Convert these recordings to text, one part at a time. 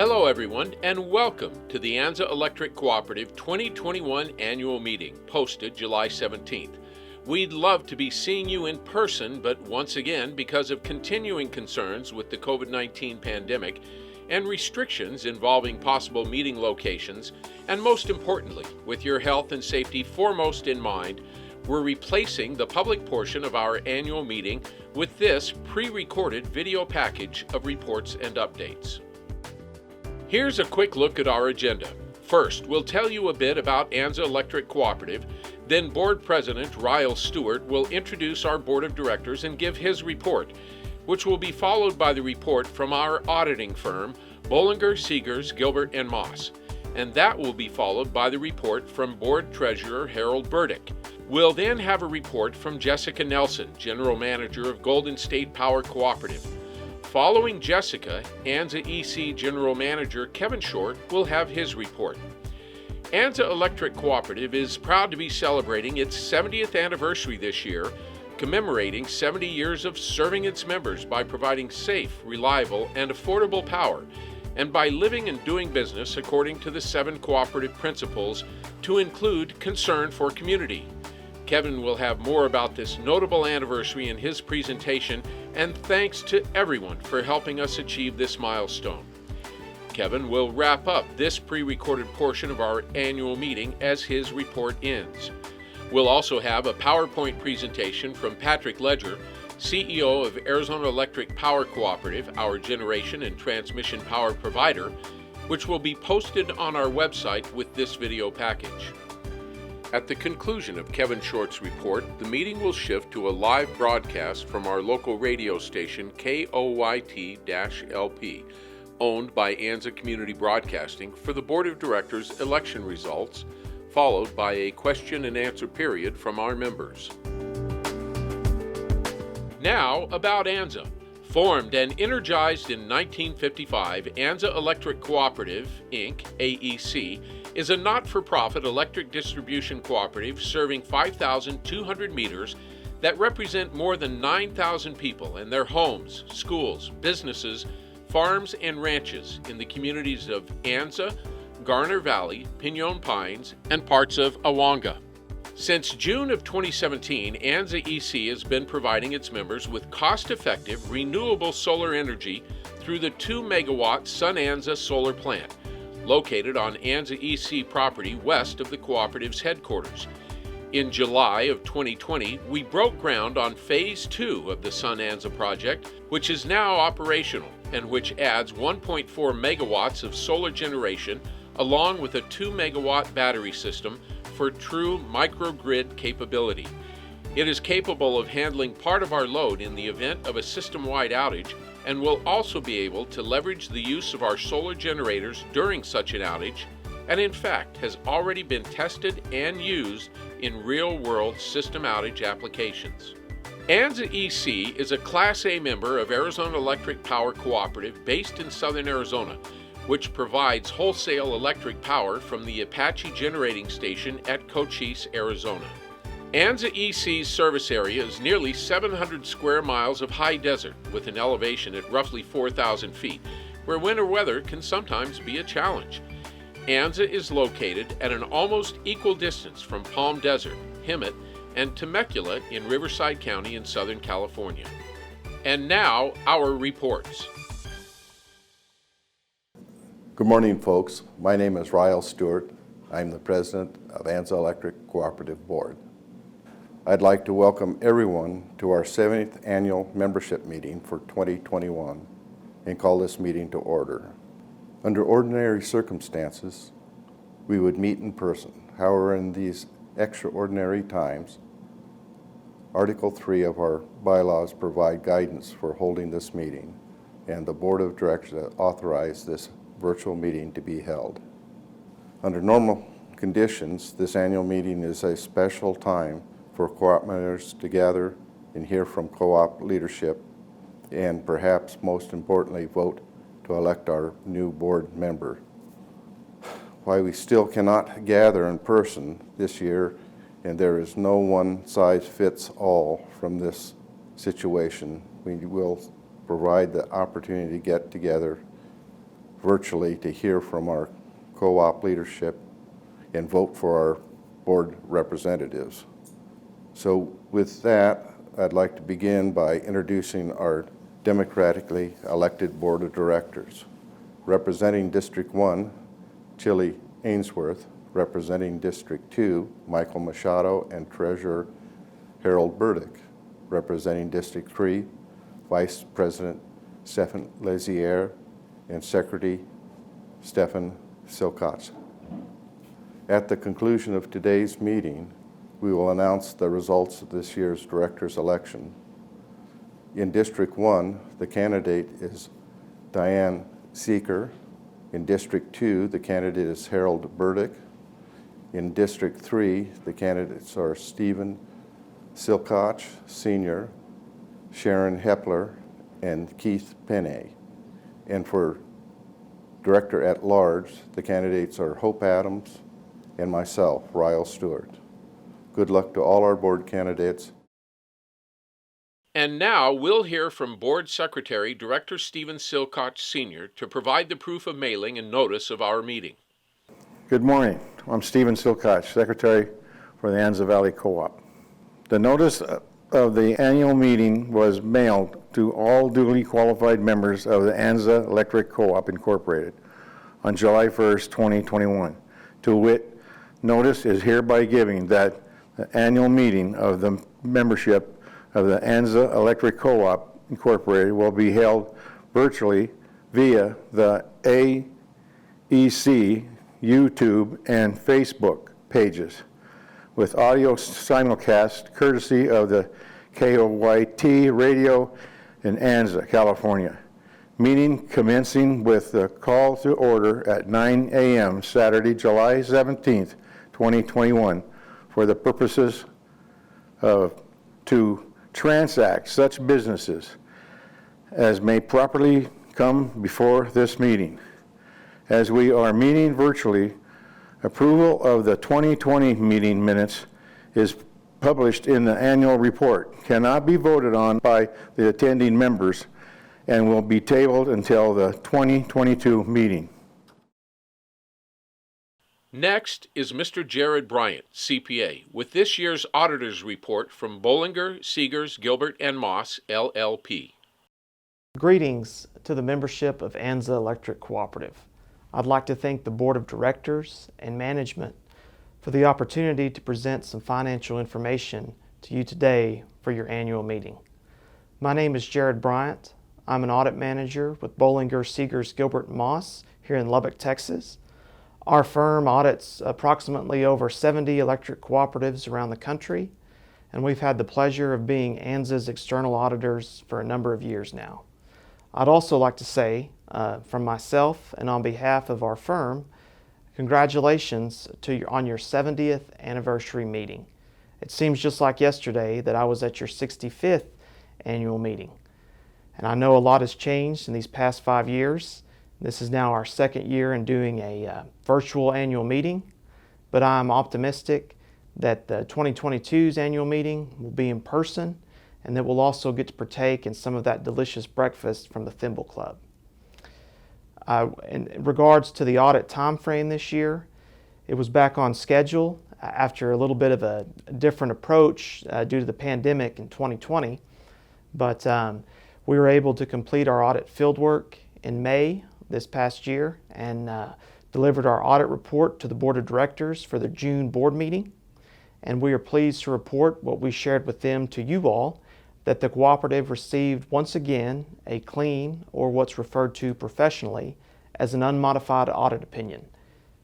Hello everyone, and welcome to the Anza Electric Cooperative 2021 Annual Meeting, posted July 17th. We'd love to be seeing you in person, but once again, because of continuing concerns with the COVID-19 pandemic and restrictions involving possible meeting locations, and most importantly, with your health and safety foremost in mind, we're replacing the public portion of our annual meeting with this pre-recorded video package of reports and updates. Here's a quick look at our agenda. First, we'll tell you a bit about Anza Electric Cooperative. Then Board President Ryle Stewart will introduce our Board of Directors and give his report, which will be followed by the report from our auditing firm, Bollinger, Seegers, Gilbert & Moss. And that will be followed by the report from Board Treasurer Harold Burdick. We'll then have a report from Jessica Nelson, General Manager of Golden State Power Cooperative. Following Jessica, Anza EC General Manager Kevin Short will have his report. Anza Electric Cooperative is proud to be celebrating its 70th anniversary this year, commemorating 70 years of serving its members by providing safe, reliable, and affordable power, and by living and doing business according to the 7 cooperative principles to include concern for community. Kevin will have more about this notable anniversary in his presentation, and thanks to everyone for helping us achieve this milestone. Kevin will wrap up this pre-recorded portion of our annual meeting as his report ends. We'll also have a PowerPoint presentation from Patrick Ledger, CEO of Arizona Electric Power Cooperative, our generation and transmission power provider, which will be posted on our website with this video package. At the conclusion of Kevin Short's report, the meeting will shift to a live broadcast from our local radio station KOYT-LP, owned by Anza Community Broadcasting, for the Board of Directors election results, followed by a question and answer period from our members. Now about Anza. Formed and energized in 1955, Anza Electric Cooperative, Inc., AEC, is a not-for-profit electric distribution cooperative serving 5,200 meters that represent more than 9,000 people and their homes, schools, businesses, farms, and ranches in the communities of Anza, Garner Valley, Pinon Pines, and parts of Awanga. Since June of 2017, Anza EC has been providing its members with cost-effective, renewable solar energy through the 2-megawatt SunAnza solar plant, located on Anza EC property west of the cooperative's headquarters. In July of 2020, we broke ground on Phase 2 of the SunAnza project, which is now operational and which adds 1.4 megawatts of solar generation along with a 2-megawatt battery system for true microgrid capability. It is capable of handling part of our load in the event of a system-wide outage and will also be able to leverage the use of our solar generators during such an outage, and in fact has already been tested and used in real-world system outage applications. Anza EC is a Class A member of Arizona Electric Power Cooperative based in southern Arizona, which provides wholesale electric power from the Apache Generating Station at Cochise, Arizona. Anza EC's service area is nearly 700 square miles of high desert with an elevation at roughly 4,000 feet, where winter weather can sometimes be a challenge. Anza is located at an almost equal distance from Palm Desert, Hemet, and Temecula in Riverside County in Southern California. And now, our reports. Good morning, folks. My name is Ryle Stewart. I'm the president of Anza Electric Cooperative Board. I'd like to welcome everyone to our 70th annual membership meeting for 2021 and call this meeting to order. Under ordinary circumstances, we would meet in person. However, in these extraordinary times, Article 3 of our bylaws provide guidance for holding this meeting, and the Board of Directors authorized this virtual meeting to be held. Under normal conditions, this annual meeting is a special time for co-op members to gather and hear from co-op leadership, and perhaps most importantly, vote to elect our new board member. While we still cannot gather in person this year, and there is no one size fits all from this situation, we will provide the opportunity to get together virtually to hear from our co-op leadership and vote for our board representatives. So with that, I'd like to begin by introducing our democratically elected board of directors. Representing District 1, Chili Ainsworth. Representing District 2, Michael Machado and Treasurer Harold Burdick. Representing District 3, Vice President Stephen Lazier and Secretary Stephen Silkach. At the conclusion of today's meeting, we will announce the results of this year's director's election. In District 1, the candidate is Diane Seeker. In District 2, the candidate is Harold Burdick. In District 3, the candidates are Stephen Silkach, Sr., Sharon Hepler, and Keith Penney. And for Director at Large, the candidates are Hope Adams and myself, Ryle Stewart. Good luck to all our board candidates. And now we'll hear from Board Secretary Director Stephen Silkach Sr. to provide the proof of mailing and notice of our meeting. Good morning. I'm Stephen Silkach, Secretary for the Anza Valley Co-op. The notice of the annual meeting was mailed to all duly qualified members of the Anza Electric Co-op Incorporated on July 1st, 2021. To wit, notice is hereby giving that the annual meeting of the membership of the Anza Electric Co-op Incorporated will be held virtually via the AEC, YouTube, and Facebook pages, with audio simulcast courtesy of the KOYT radio in Anza, California. Meeting commencing with the call to order at 9 a.m. Saturday, July 17th, 2021, for the purposes of to transact such businesses as may properly come before this meeting. As we are meeting virtually, approval of the 2020 meeting minutes is published in the annual report, cannot be voted on by the attending members, and will be tabled until the 2022 meeting. Next is Mr. Jared Bryant, CPA, with this year's auditor's report from Bollinger, Seegers, Gilbert, and Moss, LLP. Greetings to the membership of Anza Electric Cooperative. I'd like to thank the Board of Directors and management for the opportunity to present some financial information to you today for your annual meeting. My name is Jared Bryant. I'm an audit manager with Bollinger, Seegers, Gilbert, and Moss here in Lubbock, Texas. Our firm audits approximately over 70 electric cooperatives around the country, and we've had the pleasure of being Anza's external auditors for a number of years now. I'd also like to say, from myself and on behalf of our firm, congratulations on your 70th anniversary meeting. It seems just like yesterday that I was at your 65th annual meeting. And I know a lot has changed in these past 5 years. This is now our second year in doing a virtual annual meeting, but I'm optimistic that the 2022's annual meeting will be in person and that we'll also get to partake in some of that delicious breakfast from the Thimble Club. In regards to the audit time frame this year, it was back on schedule after a little bit of a different approach due to the pandemic in 2020, but we were able to complete our audit fieldwork in May this past year and delivered our audit report to the Board of Directors for the June board meeting. And we are pleased to report what we shared with them to you all, that the cooperative received once again a clean, or what's referred to professionally as an unmodified audit opinion,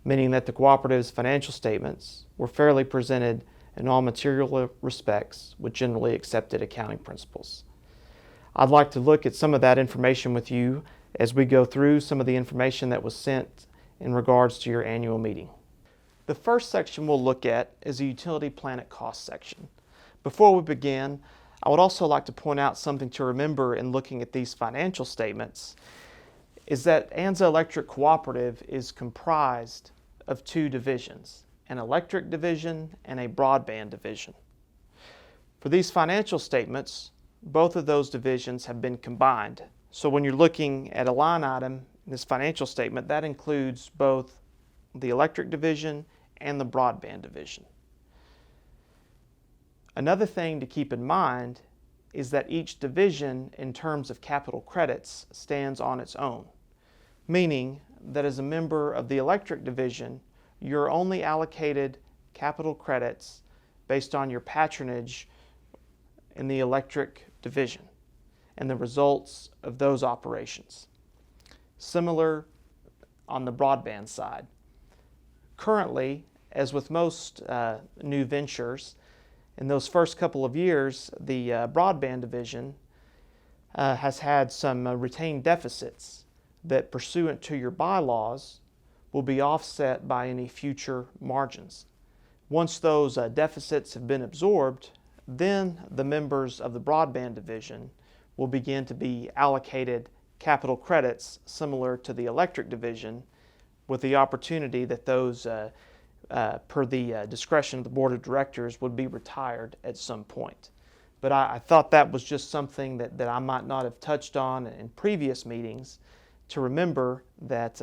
meaning that the cooperative's financial statements were fairly presented in all material respects with generally accepted accounting principles. I'd like to look at some of that information with you as we go through some of the information that was sent in regards to your annual meeting. The first section we'll look at is the utility planet cost section. Before we begin, I would also like to point out something to remember in looking at these financial statements, is that Anza Electric Cooperative is comprised of two divisions, an electric division and a broadband division. For these financial statements, both of those divisions have been combined. So when you're looking at a line item this financial statement, that includes both the electric division and the broadband division. Another thing to keep in mind is that each division in terms of capital credits stands on its own, meaning that as a member of the electric division, you're only allocated capital credits based on your patronage in the electric division and the results of those operations. Similar on the broadband side. Currently, as with most new ventures, in those first couple of years, the broadband division has had some retained deficits that, pursuant to your bylaws, will be offset by any future margins. Once those deficits have been absorbed, then the members of the broadband division will begin to be allocated capital credits similar to the electric division, with the opportunity that those, per the discretion of the board of directors, would be retired at some point. But I thought that was just something that I might not have touched on in previous meetings, to remember that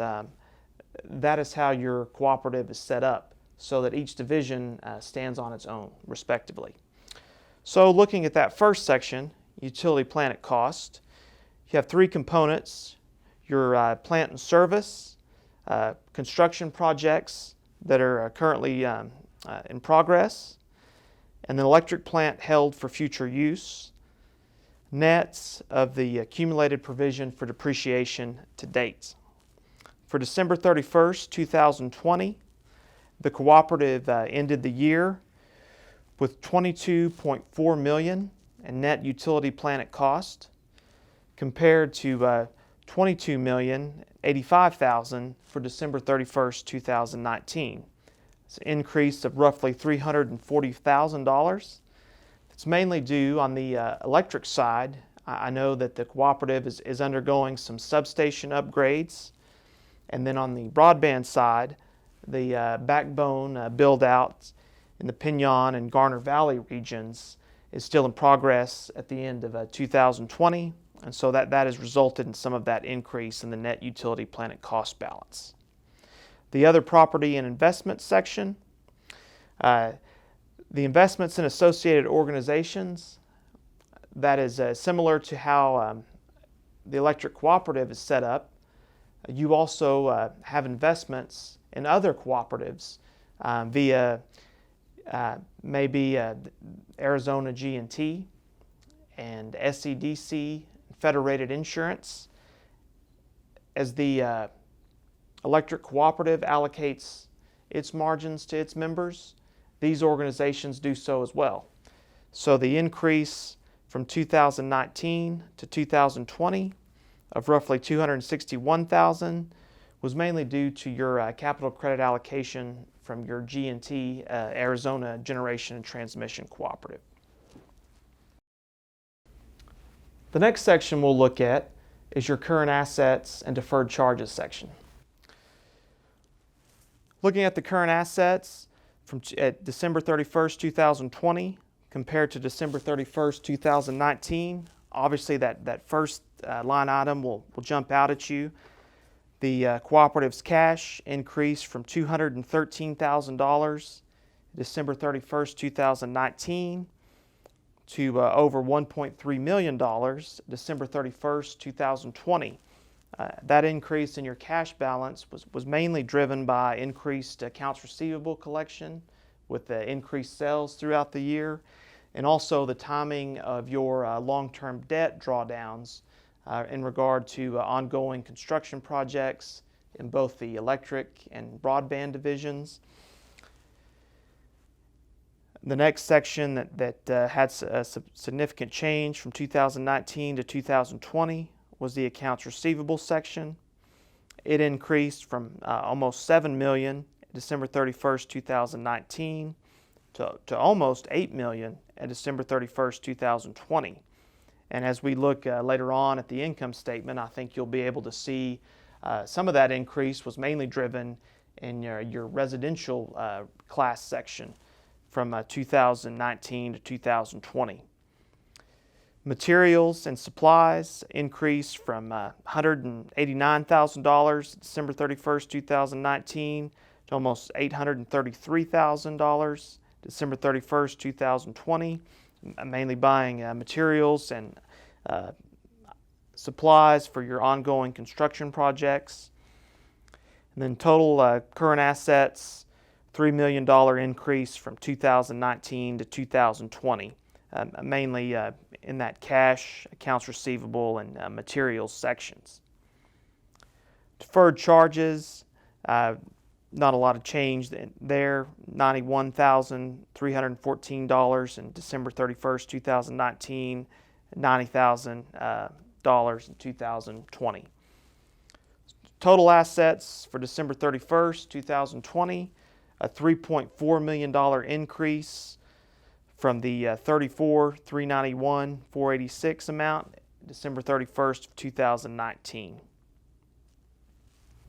that is how your cooperative is set up, so that each division stands on its own, respectively. So looking at that first section, utility plant at cost, you have three components: your plant and service, construction projects that are currently in progress, and an electric plant held for future use, nets of the accumulated provision for depreciation to date. For December 31st, 2020, the cooperative ended the year with $22.4 million in net utility plant at cost, compared to $22,085,000 for December 31st, 2019. It's an increase of roughly $340,000. It's mainly due on the electric side. I know that the cooperative is undergoing some substation upgrades. And then on the broadband side, the backbone build-out in the Pinon and Garner Valley regions is still in progress at the end of 2020. And so that has resulted in some of that increase in the net utility plant at cost balance. The other property and investment section, the investments in associated organizations, that is similar to how the electric cooperative is set up. You also have investments in other cooperatives via maybe Arizona G&T and SCDC, Federated Insurance. As the electric cooperative allocates its margins to its members, these organizations do so as well. So the increase from 2019 to 2020 of roughly $261,000 was mainly due to your capital credit allocation from your G&T Arizona Generation and Transmission Cooperative. The next section we'll look at is your current assets and deferred charges section. Looking at the current assets at December 31st, 2020 compared to December 31st, 2019, obviously that first line item will jump out at you. The cooperative's cash increased from $213,000 December 31st, 2019 to over $1.3 million December 31st, 2020. That increase in your cash balance was mainly driven by increased accounts receivable collection with the increased sales throughout the year, and also the timing of your long-term debt drawdowns in regard to ongoing construction projects in both the electric and broadband divisions. The next section that had a significant change from 2019 to 2020 was the accounts receivable section. It increased from almost $7 million December 31st, 2019 to almost $8 million at December 31st, 2020. And as we look later on at the income statement, I think you'll be able to see some of that increase was mainly driven in your residential class section from 2019 to 2020. Materials and supplies increased from $189,000 December 31st, 2019 to almost $833,000 December 31st, 2020, mainly buying materials and supplies for your ongoing construction projects. And then total current assets, $3 million increase from 2019 to 2020, mainly in that cash, accounts receivable, and materials sections. Deferred charges, not a lot of change there, $91,314 in December 31st, 2019, $90,000 in 2020. Total assets for December 31st, 2020, a $3.4 million increase from the $34,391,486 amount December 31st, 2019.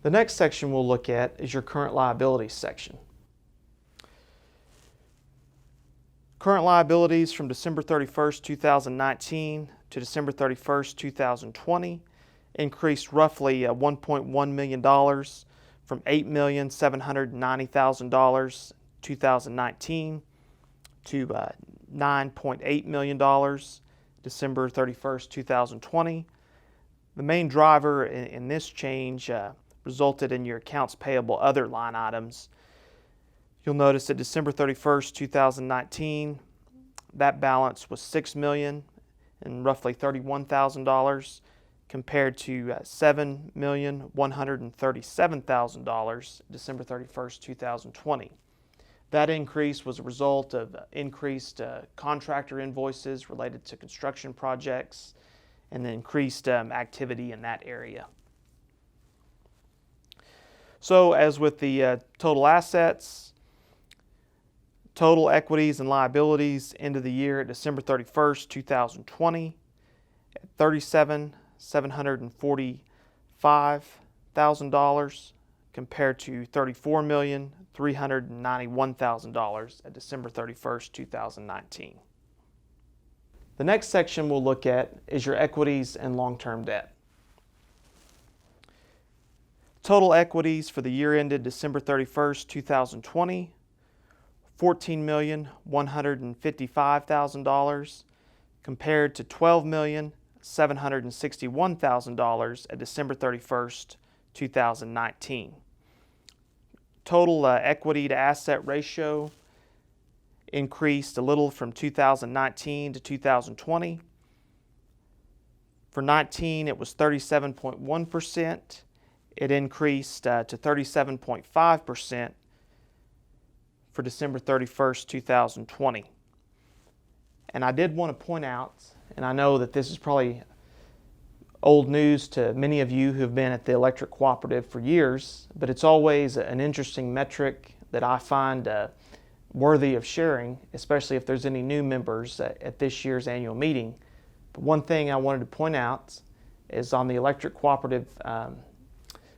The next section we'll look at is your current liabilities section. Current liabilities from December 31st, 2019 to December 31st, 2020 increased roughly $1.1 million from $8,790,000 in 2019 to $9.8 million December 31st, 2020. The main driver in this change resulted in your accounts payable other line items. You'll notice that December 31st, 2019, that balance was $6 million and roughly $31,000 compared to $7,137,000 December 31st, 2020. That increase was a result of increased contractor invoices related to construction projects and the increased activity in that area. So as with the total assets, total equities and liabilities end of the year at December 31st, 2020 at $37,745,000 compared to $34,391,000 at December 31st, 2019. The next section we'll look at is your equities and long-term debt. Total equities for the year ended December 31st, 2020, $14,155,000 compared to $12,761,000 at December 31st, 2019. Total equity to asset ratio increased a little from 2019 to 2020. For 19, it was 37.1%. It increased to 37.5% for December 31st, 2020. And I did want to point out, and I know that this is probably old news to many of you who have been at the Electric Cooperative for years, but it's always an interesting metric that I find worthy of sharing, especially if there's any new members at this year's annual meeting. But one thing I wanted to point out is on the Electric Cooperative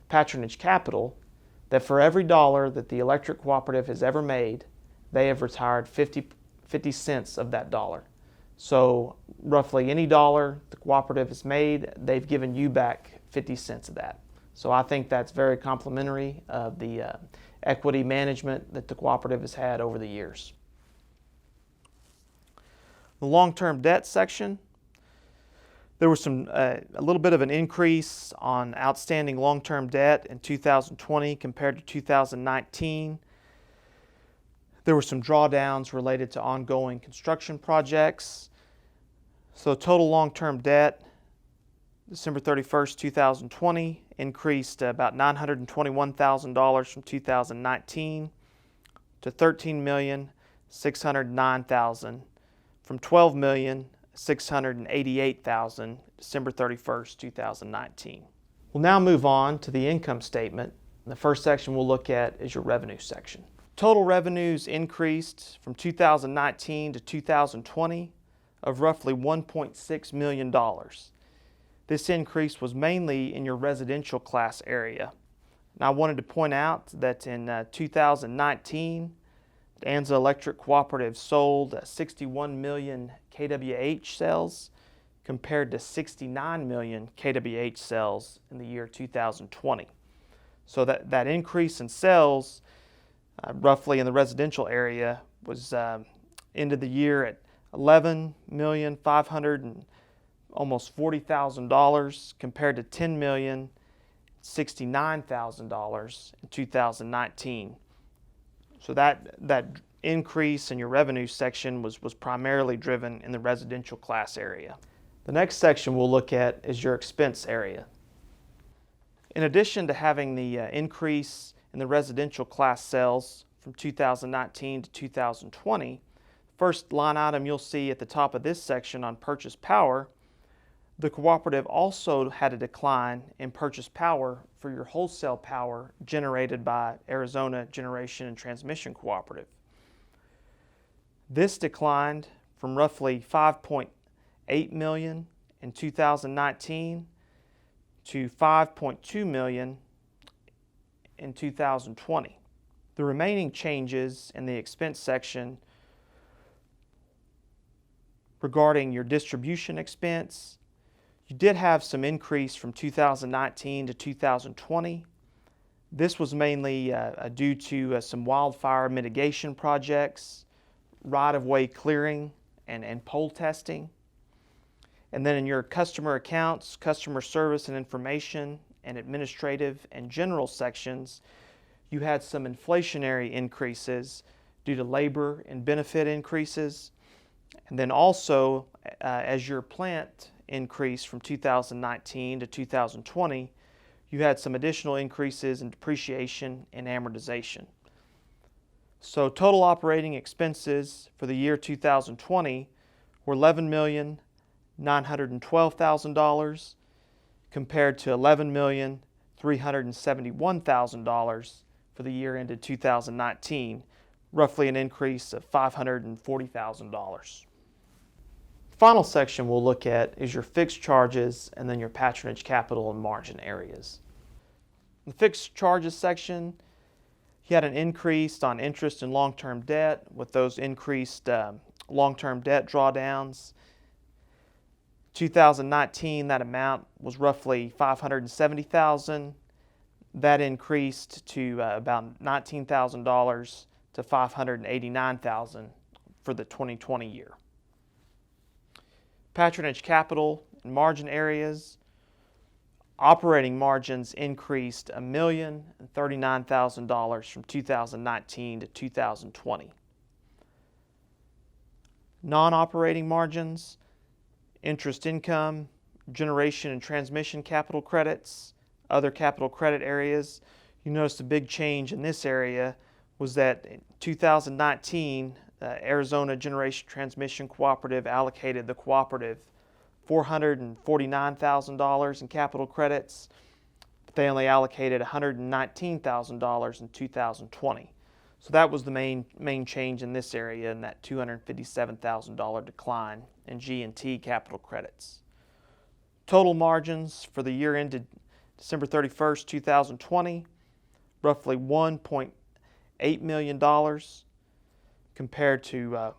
patronage capital, that for every dollar that the Electric Cooperative has ever made, they have retired 50 cents of that dollar. So roughly any dollar the cooperative has made, they've given you back 50 cents of that. So I think that's very complimentary of the equity management that the cooperative has had over the years. The long-term debt section, there was a little bit of an increase on outstanding long-term debt in 2020 compared to 2019. There were some drawdowns related to ongoing construction projects. So total long-term debt, December 31st, 2020, increased about $921,000 from 2019 to $13,609,000 from $12,688,000 December 31st, 2019. We'll now move on to the income statement. The first section we'll look at is your revenue section. Total revenues increased from 2019 to 2020 of roughly $1.6 million. This increase was mainly in your residential class area. And I wanted to point out that in 2019, the Anza Electric Cooperative sold 61 million kWh cells compared to 69 million kWh sales in the year 2020. So that increase in sales, roughly in the residential area, was ended the year at $11,500,000 and almost $40,000 compared to $10,069,000 in 2019. So that increase in your revenue section was primarily driven in the residential class area. The next section we'll look at is your expense area. In addition to having the increase in the residential class sales from 2019 to 2020, first line item you'll see at the top of this section on purchase power, the cooperative also had a decline in purchase power for your wholesale power generated by Arizona Generation and Transmission Cooperative. This declined from roughly 5.8 million in 2019 to 5.2 million in 2020. The remaining changes in the expense section regarding your distribution expense, you did have some increase from 2019 to 2020. This was mainly due to some wildfire mitigation projects, right-of-way clearing, and pole testing. And then in your customer accounts, customer service and information, and administrative and general sections, you had some inflationary increases due to labor and benefit increases. And then also, as your plant increased from 2019 to 2020, you had some additional increases in depreciation and amortization. So total operating expenses for the year 2020 were $11,912,000 compared to $11,371,000 for the year ended 2019, roughly an increase of $540,000. Final section we'll look at is your fixed charges and then your patronage capital and margin areas. In the fixed charges section, you had an increase on interest and long-term debt with those increased long-term debt drawdowns. 2019, that amount was roughly $570,000. That increased to about $19,000 to $589,000 for the 2020 year. Patronage capital and margin areas, operating margins increased $1,039,000 from 2019 to 2020. Non-operating margins, interest income, generation and transmission capital credits, other capital credit areas. You notice a big change in this area was that in 2019, Arizona Generation Transmission Cooperative allocated the cooperative $449,000 in capital credits, but they only allocated $119,000 in 2020. So that was the main change in this area, in that $257,000 decline in G&T capital credits. Total margins for the year ended December 31st, 2020, roughly $1.8 million compared to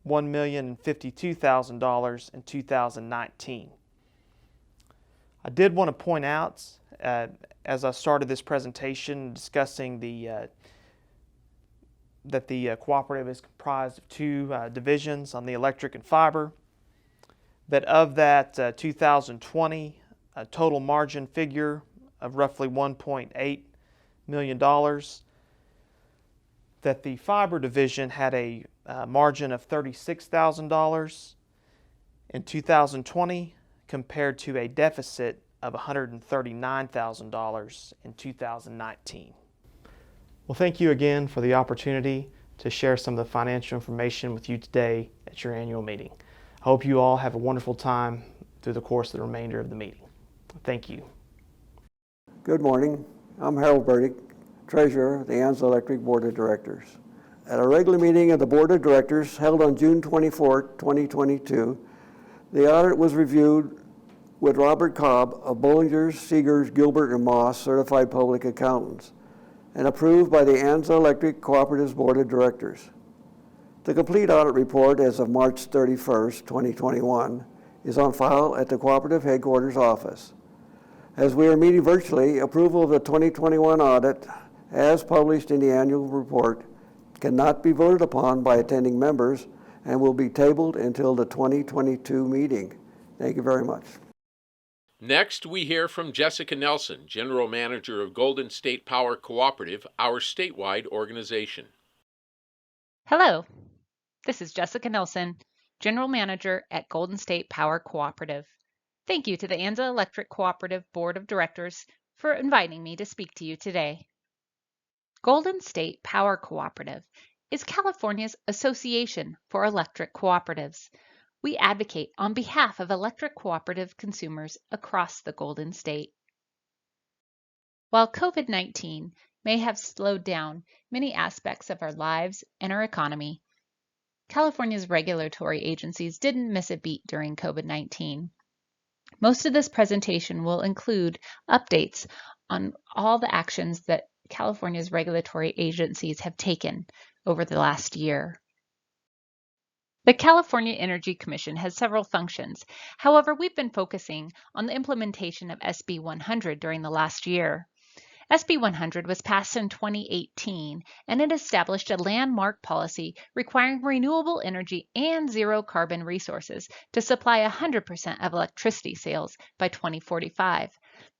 $1,052,000 in 2019. I did want to point out, as I started this presentation discussing that the cooperative is comprised of two divisions on the electric and fiber, that of that 2020 total margin figure of roughly $1.8 million, that the fiber division had a margin of $36,000 in 2020 compared to a deficit of $139,000 in 2019. Well, thank you again for the opportunity to share some of the financial information with you today at your annual meeting. I hope you all have a wonderful time through the course of the remainder of the meeting. Thank you. Good morning. I'm Harold Burdick, Treasurer of the Anza Electric Board of Directors. At a regular meeting of the Board of Directors held on June 24, 2022, the audit was reviewed with Robert Cobb of Bollingers, Seegers, Gilbert & Moss Certified Public Accountants and approved by the Anza Electric Cooperatives Board of Directors. The complete audit report as of March 31st, 2021 is on file at the Cooperative Headquarters office. As we are meeting virtually, approval of the 2021 audit as published in the annual report cannot be voted upon by attending members and will be tabled until the 2022 meeting. Thank you very much. Next, we hear from Jessica Nelson, General Manager of Golden State Power Cooperative, our statewide organization. Hello, this is Jessica Nelson, General Manager at Golden State Power Cooperative. Thank you to the Anza Electric Cooperative Board of Directors for inviting me to speak to you today. Golden State Power Cooperative is California's Association for Electric Cooperatives. We advocate on behalf of electric cooperative consumers across the Golden State. While COVID-19 may have slowed down many aspects of our lives and our economy, California's regulatory agencies didn't miss a beat during COVID-19. Most of this presentation will include updates on all the actions that California's regulatory agencies have taken over the last year. The California Energy Commission has several functions. However, we've been focusing on the implementation of SB 100 during the last year. SB 100 was passed in 2018, and it established a landmark policy requiring renewable energy and zero carbon resources to supply 100% of electricity sales by 2045.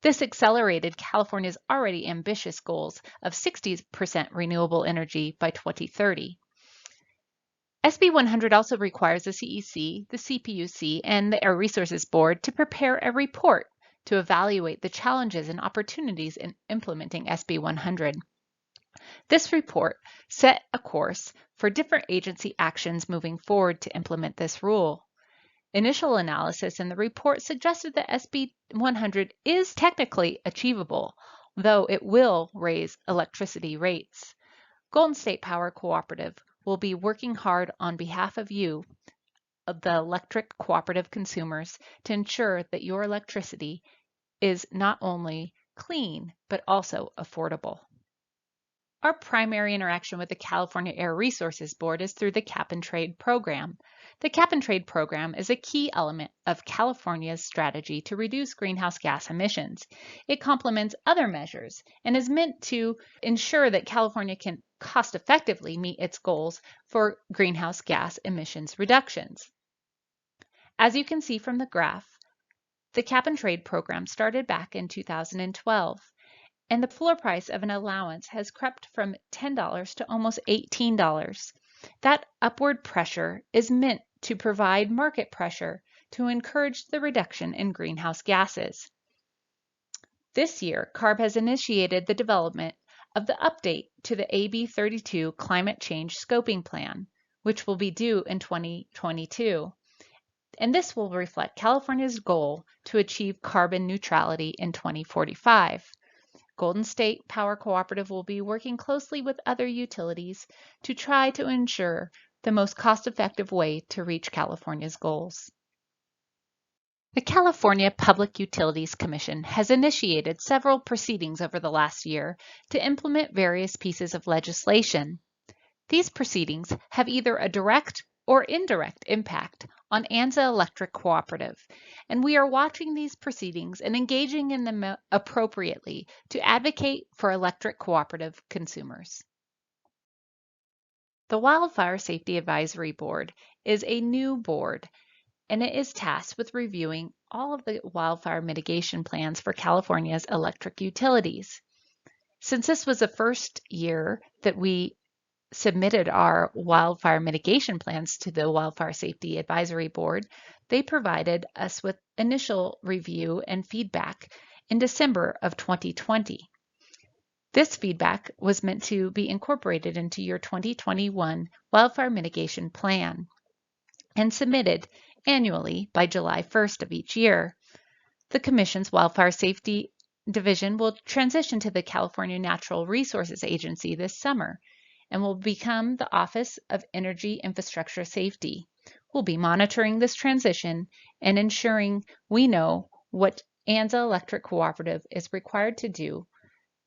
This accelerated California's already ambitious goals of 60% renewable energy by 2030. SB 100 also requires the CEC, the CPUC, and the Air Resources Board to prepare a report to evaluate the challenges and opportunities in implementing SB 100. This report set a course for different agency actions moving forward to implement this rule. Initial analysis in the report suggested that SB 100 is technically achievable, though it will raise electricity rates. Golden State Power Cooperative will be working hard on behalf of you, of the electric cooperative consumers, to ensure that your electricity is not only clean, but also affordable. Our primary interaction with the California Air Resources Board is through the Cap and Trade program. The Cap and Trade program is a key element of California's strategy to reduce greenhouse gas emissions. It complements other measures and is meant to ensure that California can cost-effectively meet its goals for greenhouse gas emissions reductions. As you can see from the graph, the Cap and Trade program started back in 2012. And the floor price of an allowance has crept from $10 to almost $18. That upward pressure is meant to provide market pressure to encourage the reduction in greenhouse gases. This year, CARB has initiated the development of the update to the AB 32 Climate Change Scoping Plan, which will be due in 2022. And this will reflect California's goal to achieve carbon neutrality in 2045. Golden State Power Cooperative will be working closely with other utilities to try to ensure the most cost-effective way to reach California's goals. The California Public Utilities Commission has initiated several proceedings over the last year to implement various pieces of legislation. These proceedings have either a direct or indirect impact on Anza Electric Cooperative, and we are watching these proceedings and engaging in them appropriately to advocate for electric cooperative consumers. The Wildfire Safety Advisory Board is a new board, and it is tasked with reviewing all of the wildfire mitigation plans for California's electric utilities. Since this was the first year that we submitted our wildfire mitigation plans to the Wildfire Safety Advisory Board, they provided us with initial review and feedback in December of 2020. This feedback was meant to be incorporated into your 2021 wildfire mitigation plan and submitted annually by July 1st of each year. The Commission's Wildfire Safety Division will transition to the California Natural Resources Agency this summer and will become the Office of Energy Infrastructure Safety. We'll be monitoring this transition and ensuring we know what Anza Electric Cooperative is required to do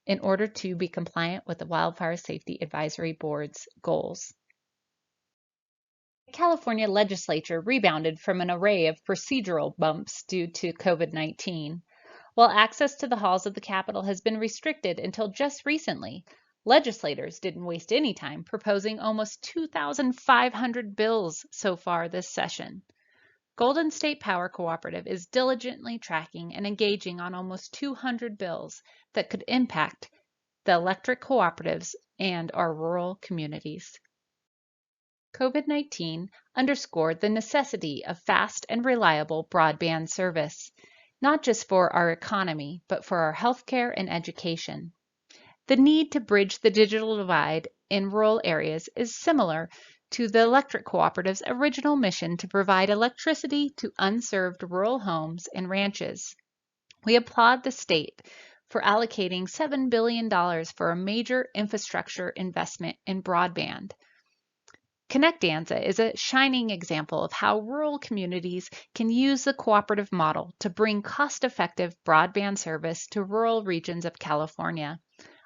in order to be compliant with the Wildfire Safety Advisory Board's goals. The California legislature rebounded from an array of procedural bumps due to COVID-19. While access to the halls of the Capitol has been restricted until just recently, legislators didn't waste any time proposing almost 2,500 bills so far this session. Golden State Power Cooperative is diligently tracking and engaging on almost 200 bills that could impact the electric cooperatives and our rural communities. COVID-19 underscored the necessity of fast and reliable broadband service, not just for our economy, but for our healthcare and education. The need to bridge the digital divide in rural areas is similar to the electric cooperative's original mission to provide electricity to unserved rural homes and ranches. We applaud the state for allocating $7 billion for a major infrastructure investment in broadband. Connect Anza is a shining example of how rural communities can use the cooperative model to bring cost-effective broadband service to rural regions of California.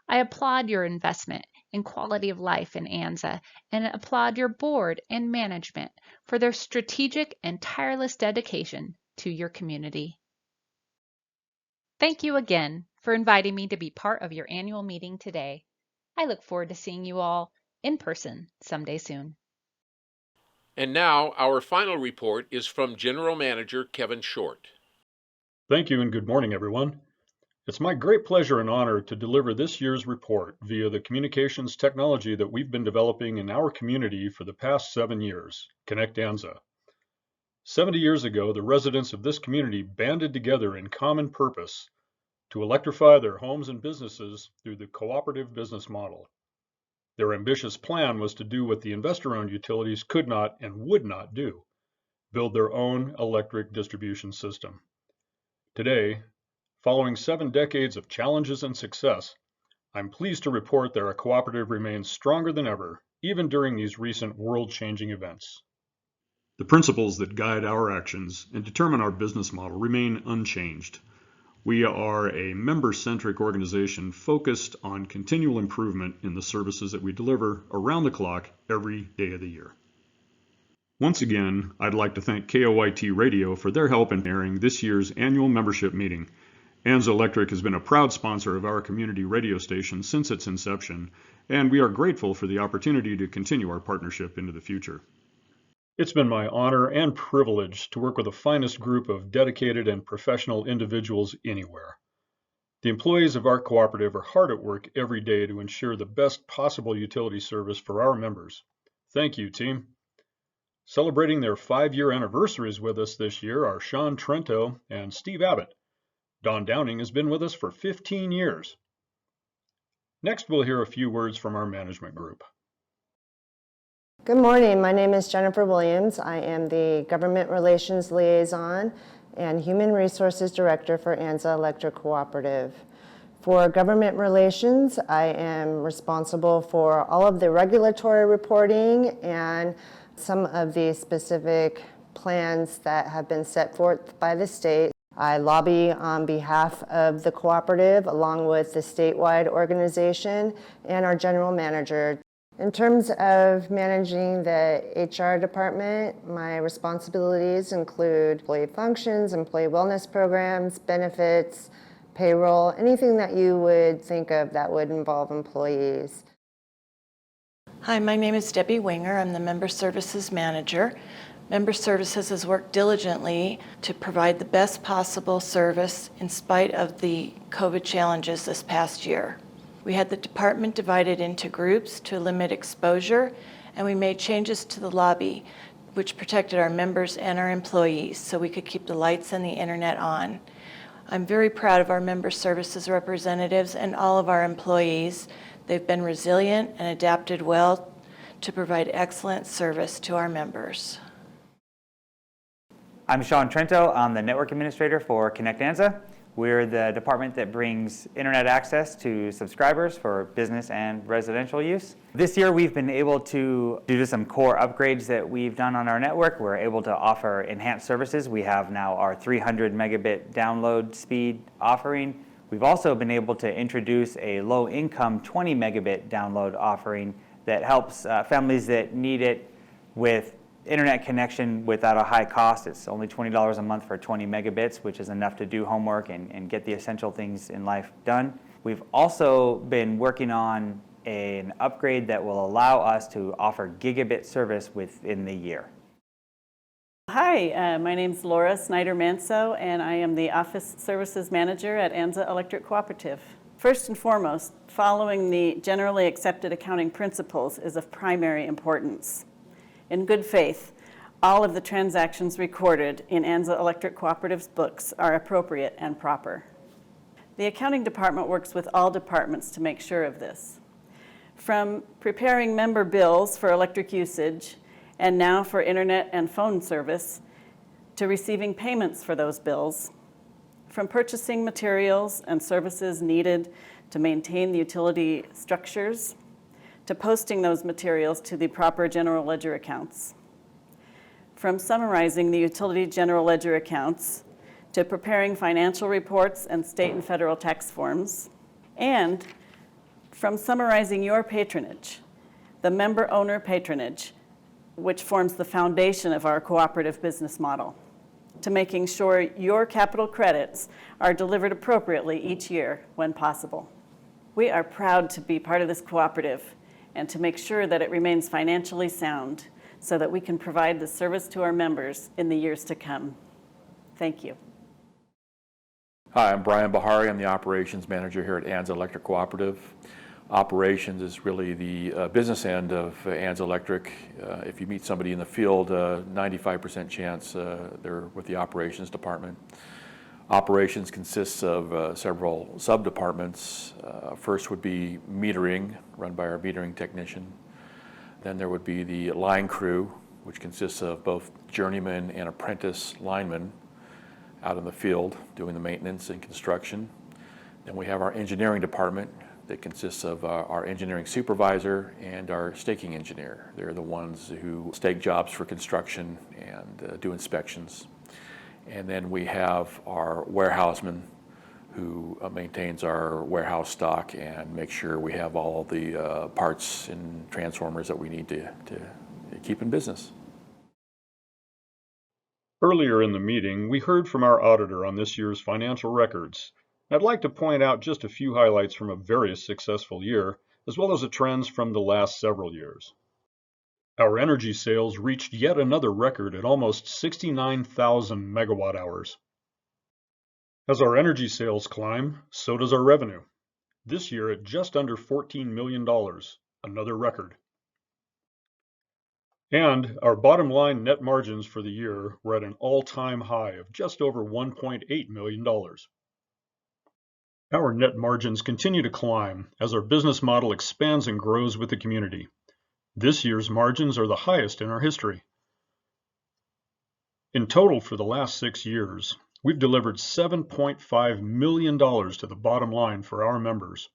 I applaud your investment in quality of life in Anza and applaud your board and management for their strategic and tireless dedication to your community. Thank you again for inviting me to be part of your annual meeting today. I look forward to seeing you all in person someday soon. And now, our final report is from General Manager Kevin Short. Thank you and good morning, everyone. It's my great pleasure and honor to deliver this year's report via the communications technology that we've been developing in our community for the past 7 years, Connect Anza. 70 years ago, the residents of this community banded together in common purpose to electrify their homes and businesses through the cooperative business model. Their ambitious plan was to do what the investor-owned utilities could not and would not do, build their own electric distribution system. Today, following 7 decades of challenges and success, I'm pleased to report that our cooperative remains stronger than ever, even during these recent world-changing events. The principles that guide our actions and determine our business model remain unchanged. We are a member-centric organization focused on continual improvement in the services that we deliver around the clock every day of the year. Once again, I'd like to thank KOYT Radio for their help in airing this year's annual membership meeting. Anza Electric has been a proud sponsor of our community radio station since its inception, and we are grateful for the opportunity to continue our partnership into the future. It's been my honor and privilege to work with the finest group of dedicated and professional individuals anywhere. The employees of our cooperative are hard at work every day to ensure the best possible utility service for our members. Thank you, team. Celebrating their 5-year anniversaries with us this year are Sean Trento and Steve Abbott. Don Downing has been with us for 15 years. Next, we'll hear a few words from our management group. Good morning. My name is Jennifer Williams. I am the Government Relations Liaison and Human Resources Director for Anza Electric Cooperative. For government relations, I am responsible for all of the regulatory reporting and some of the specific plans that have been set forth by the state. I lobby on behalf of the cooperative along with the statewide organization and our general manager. In terms of managing the HR department, my responsibilities include employee functions, employee wellness programs, benefits, payroll, anything that you would think of that would involve employees. Hi, my name is Debbie Winger. I'm the Member Services Manager. Member Services has worked diligently to provide the best possible service in spite of the COVID challenges this past year. We had the department divided into groups to limit exposure, and we made changes to the lobby, which protected our members and our employees so we could keep the lights and the internet on. I'm very proud of our Member Services representatives and all of our employees. They've been resilient and adapted well to provide excellent service to our members. I'm Sean Trento. I'm the Network Administrator for Connect Anza. We're the department that brings internet access to subscribers for business and residential use. This year we've been able to, due to some core upgrades that we've done on our network, we're able to offer enhanced services. We have now our 300 megabit download speed offering. We've also been able to introduce a low-income 20 megabit download offering that helps families that need it with internet connection without a high cost. It's only $20 a month for 20 megabits, which is enough to do homework and get the essential things in life done. We've also been working on an upgrade that will allow us to offer gigabit service within the year. Hi, my name's Laura Snyder-Manso, and I am the Office Services Manager at Anza Electric Cooperative. First and foremost, following the generally accepted accounting principles is of primary importance. In good faith, all of the transactions recorded in Anza Electric Cooperative's books are appropriate and proper. The accounting department works with all departments to make sure of this. From preparing member bills for electric usage and now for internet and phone service, to receiving payments for those bills, from purchasing materials and services needed to maintain the utility structures, to posting those materials to the proper general ledger accounts. From summarizing the utility general ledger accounts, to preparing financial reports and state and federal tax forms, and from summarizing your patronage, the member-owner patronage, which forms the foundation of our cooperative business model, to making sure your capital credits are delivered appropriately each year when possible. We are proud to be part of this cooperative and to make sure that it remains financially sound so that we can provide the service to our members in the years to come. Thank you. Hi, I'm Brian Bahari. I'm the Operations Manager here at Anza Electric Cooperative. Operations is really the business end of Anza Electric. If you meet somebody in the field, 95% chance they're with the operations department. Operations consists of several sub-departments. First would be metering, run by our metering technician. Then there would be the line crew, which consists of both journeyman and apprentice linemen out in the field doing the maintenance and construction. Then we have our engineering department that consists of our engineering supervisor and our staking engineer. They're the ones who stake jobs for construction and do inspections. And then we have our warehouseman who maintains our warehouse stock and makes sure we have all the parts and transformers that we need to keep in business. Earlier in the meeting, we heard from our auditor on this year's financial records. I'd like to point out just a few highlights from a very successful year, as well as the trends from the last several years. Our energy sales reached yet another record at almost 69,000 megawatt hours. As our energy sales climb, so does our revenue. This year at just under $14 million, another record. And our bottom line net margins for the year were at an all-time high of just over $1.8 million. Our net margins continue to climb as our business model expands and grows with the community. This year's margins are the highest in our history. In total for the last 6 years, we've delivered $7.5 million to the bottom line for our members.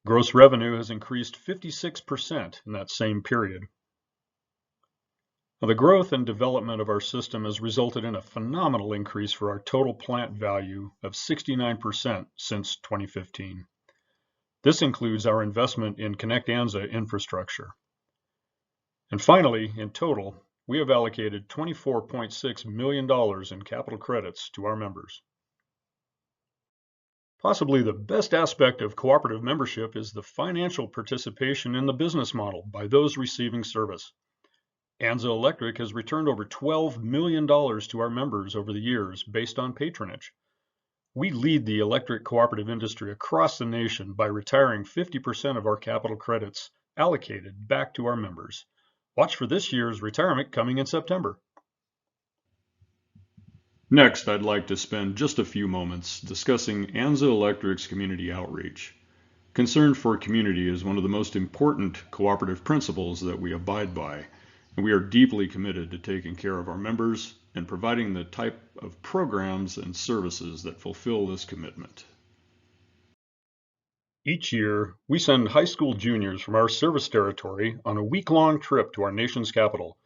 Gross revenue has increased 56% in that same period. Now, the growth and development of our system has resulted in a phenomenal increase for our total plant value of 69% since 2015. This includes our investment in Connect Anza infrastructure. And finally, in total, we have allocated $24.6 million in capital credits to our members. Possibly the best aspect of cooperative membership is the financial participation in the business model by those receiving service. Anza Electric has returned over $12 million to our members over the years based on patronage. We lead the electric cooperative industry across the nation by retiring 50% of our capital credits allocated back to our members. Watch for this year's retirement coming in September. Next, I'd like to spend just a few moments discussing Anza Electric's community outreach. Concern for community is one of the most important cooperative principles that we abide by, and we are deeply committed to taking care of our members and providing the type of programs and services that fulfill this commitment. Each year, we send high school juniors from our service territory on a week-long trip to our nation's capital,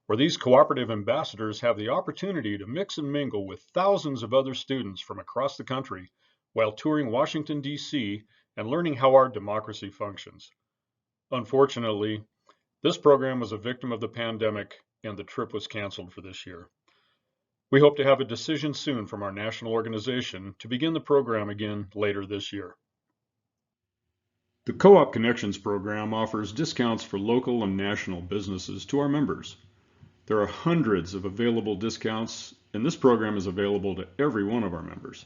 where these cooperative ambassadors have the opportunity to mix and mingle with thousands of other students from across the country while touring Washington, D.C. and learning how our democracy functions. Unfortunately, This program was a victim of the pandemic, and the trip was canceled for this year. We hope to have a decision soon from our national organization to begin the program again later this year. The Co-op Connections program offers discounts for local and national businesses to our members. There are hundreds of available discounts, and this program is available to every one of our members.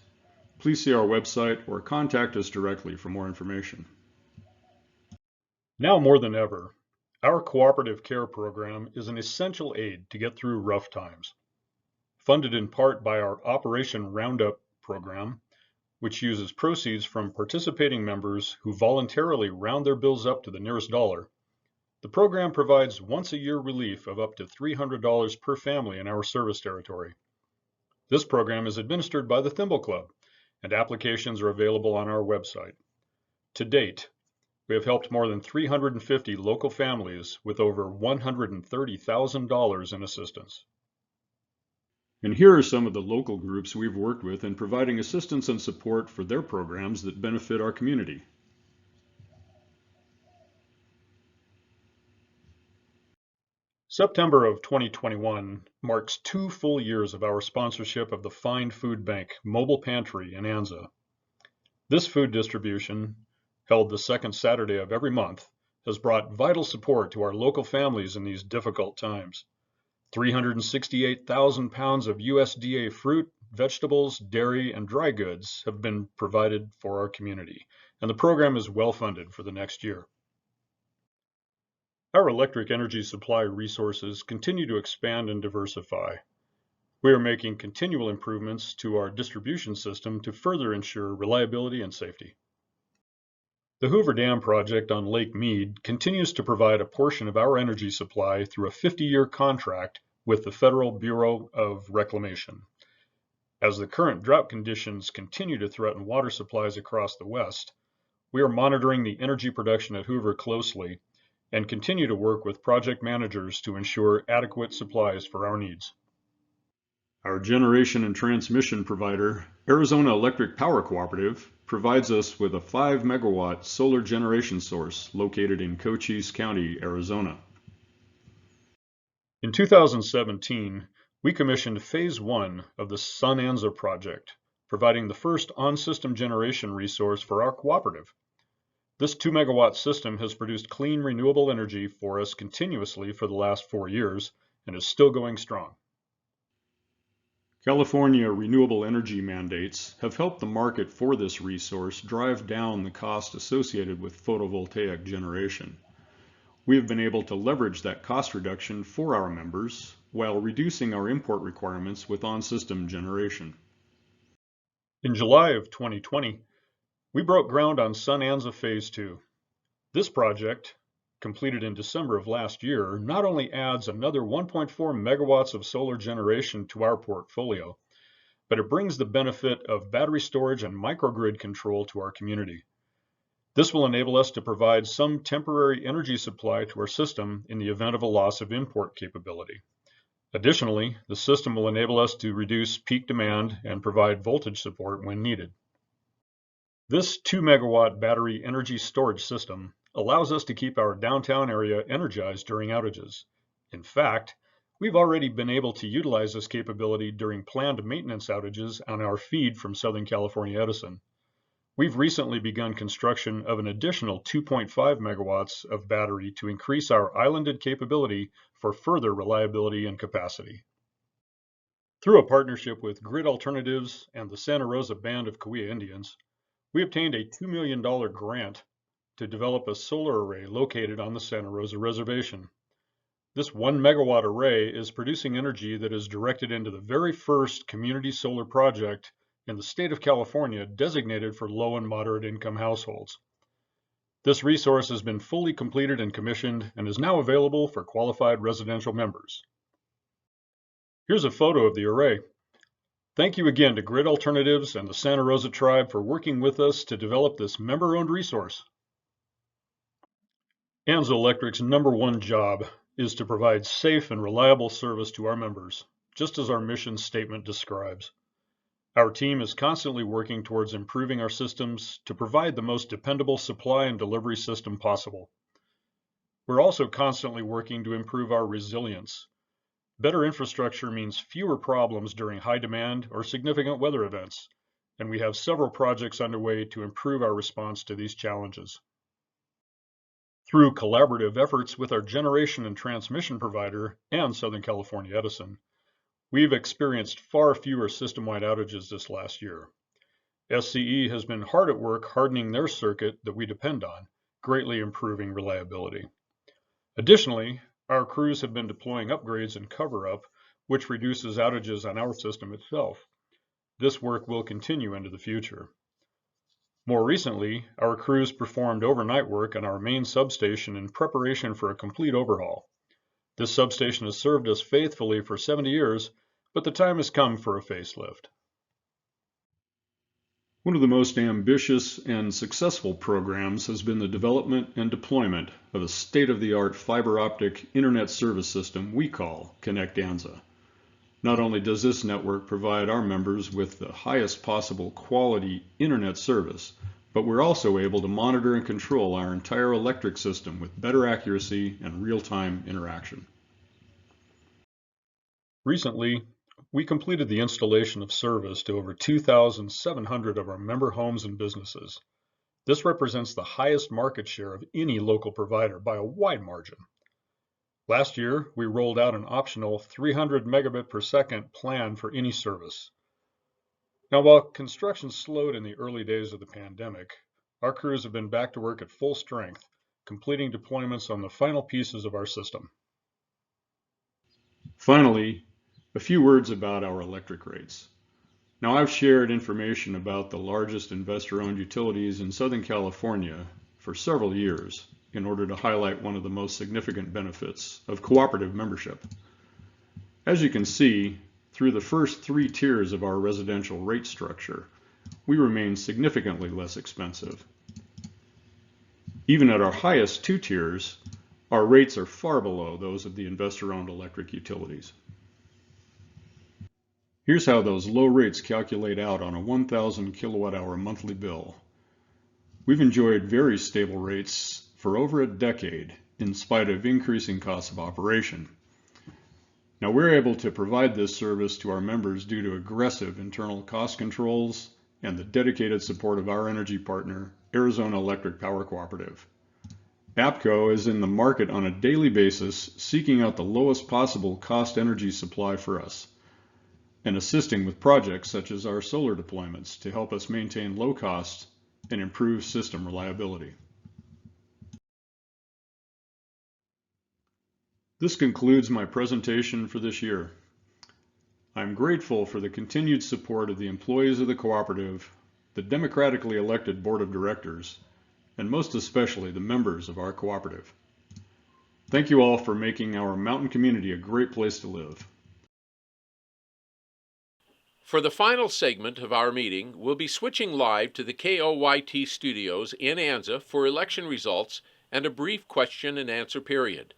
Please see our website or contact us directly for more information. Now more than ever, our cooperative care program is an essential aid to get through rough times. Funded in part by our Operation Roundup program, which uses proceeds from participating members who voluntarily round their bills up to the nearest dollar, the program provides once-a-year relief of up to $300 per family in our service territory. This program is administered by the Thimble Club, and applications are available on our website. To date, we have helped more than 350 local families with over $130,000 in assistance. And here are some of the local groups we've worked with in providing assistance and support for their programs that benefit our community. September of 2021 marks 2 full years of our sponsorship of the Find Food Bank Mobile Pantry in Anza. This food distribution, held the second Saturday of every month, has brought vital support to our local families in these difficult times. 368,000 pounds of USDA fruit, vegetables, dairy, and dry goods have been provided for our community, and the program is well funded for the next year. Our electric energy supply resources continue to expand and diversify. We are making continual improvements to our distribution system to further ensure reliability and safety. The Hoover Dam project on Lake Mead continues to provide a portion of our energy supply through a 50-year contract with the Federal Bureau of Reclamation. As the current drought conditions continue to threaten water supplies across the West, we are monitoring the energy production at Hoover closely and continue to work with project managers to ensure adequate supplies for our needs. Our generation and transmission provider, Arizona Electric Power Cooperative, provides us with a 5 megawatt solar generation source located in Cochise County, Arizona. In 2017, we commissioned Phase 1 of the Sun Anza project, providing the first on-system generation resource for our cooperative. This 2 megawatt system has produced clean renewable energy for us continuously for the last 4 years and is still going strong. California renewable energy mandates have helped the market for this resource drive down the cost associated with photovoltaic generation. We have been able to leverage that cost reduction for our members while reducing our import requirements with on-system generation. In July of 2020, we broke ground on Sun Anza Phase 2. This project, completed in December of last year, not only adds another 1.4 megawatts of solar generation to our portfolio, but it brings the benefit of battery storage and microgrid control to our community. This will enable us to provide some temporary energy supply to our system in the event of a loss of import capability. Additionally, the system will enable us to reduce peak demand and provide voltage support when needed. This 2 megawatt battery energy storage system allows us to keep our downtown area energized during outages. In fact, we've already been able to utilize this capability during planned maintenance outages on our feed from Southern California Edison. We've recently begun construction of an additional 2.5 megawatts of battery to increase our islanded capability for further reliability and capacity. Through a partnership with Grid Alternatives and the Santa Rosa Band of Cahuilla Indians, we obtained a $2 million grant to develop a solar array located on the Santa Rosa Reservation. This 1 megawatt array is producing energy that is directed into the very first community solar project in the state of California designated for low and moderate income households. This resource has been fully completed and commissioned and is now available for qualified residential members. Here's a photo of the array. Thank you again to Grid Alternatives and the Santa Rosa Tribe for working with us to develop this member-owned resource. Anza Electric's #1 job is to provide safe and reliable service to our members, just as our mission statement describes. Our team is constantly working towards improving our systems to provide the most dependable supply and delivery system possible. We're also constantly working to improve our resilience. Better infrastructure means fewer problems during high demand or significant weather events, and we have several projects underway to improve our response to these challenges. Through collaborative efforts with our generation and transmission provider and Southern California Edison, we've experienced far fewer system-wide outages this last year. SCE has been hard at work hardening their circuit that we depend on, greatly improving reliability. Additionally, our crews have been deploying upgrades and cover-up, which reduces outages on our system itself. This work will continue into the future. More recently, our crews performed overnight work on our main substation in preparation for a complete overhaul. This substation has served us faithfully for 70 years, but the time has come for a facelift. One of the most ambitious and successful programs has been the development and deployment of a state-of-the-art fiber optic internet service system we call Connect Anza. Not only does this network provide our members with the highest possible quality internet service, but we're also able to monitor and control our entire electric system with better accuracy and real-time interaction. Recently, we completed the installation of service to over 2,700 of our member homes and businesses. This represents the highest market share of any local provider by a wide margin. Last year, we rolled out an optional 300 megabit per second plan for any service. Now, while construction slowed in the early days of the pandemic, our crews have been back to work at full strength, completing deployments on the final pieces of our system. Finally, a few words about our electric rates. Now, I've shared information about the largest investor-owned utilities in Southern California for several years in order to highlight one of the most significant benefits of cooperative membership. As you can see, through the first 3 tiers of our residential rate structure, we remain significantly less expensive. Even at our highest 2 tiers, our rates are far below those of the investor-owned electric utilities. Here's how those low rates calculate out on a 1,000 kilowatt-hour monthly bill. We've enjoyed very stable rates for over a decade in spite of increasing costs of operation. Now, we're able to provide this service to our members due to aggressive internal cost controls and the dedicated support of our energy partner, Arizona Electric Power Cooperative. APCO is in the market on a daily basis, seeking out the lowest possible cost energy supply for us, and assisting with projects such as our solar deployments to help us maintain low costs and improve system reliability. This concludes my presentation for this year. I'm grateful for the continued support of the employees of the cooperative, the democratically elected board of directors, and most especially the members of our cooperative. Thank you all for making our mountain community a great place to live. For the final segment of our meeting, we'll be switching live to the KOYT studios in Anza for election results and a brief question and answer period.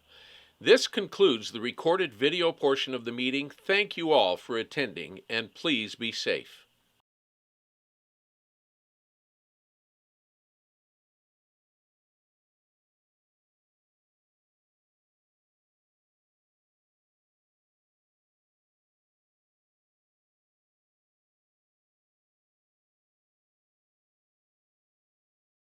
This concludes the recorded video portion of the meeting. Thank you all for attending, and please be safe.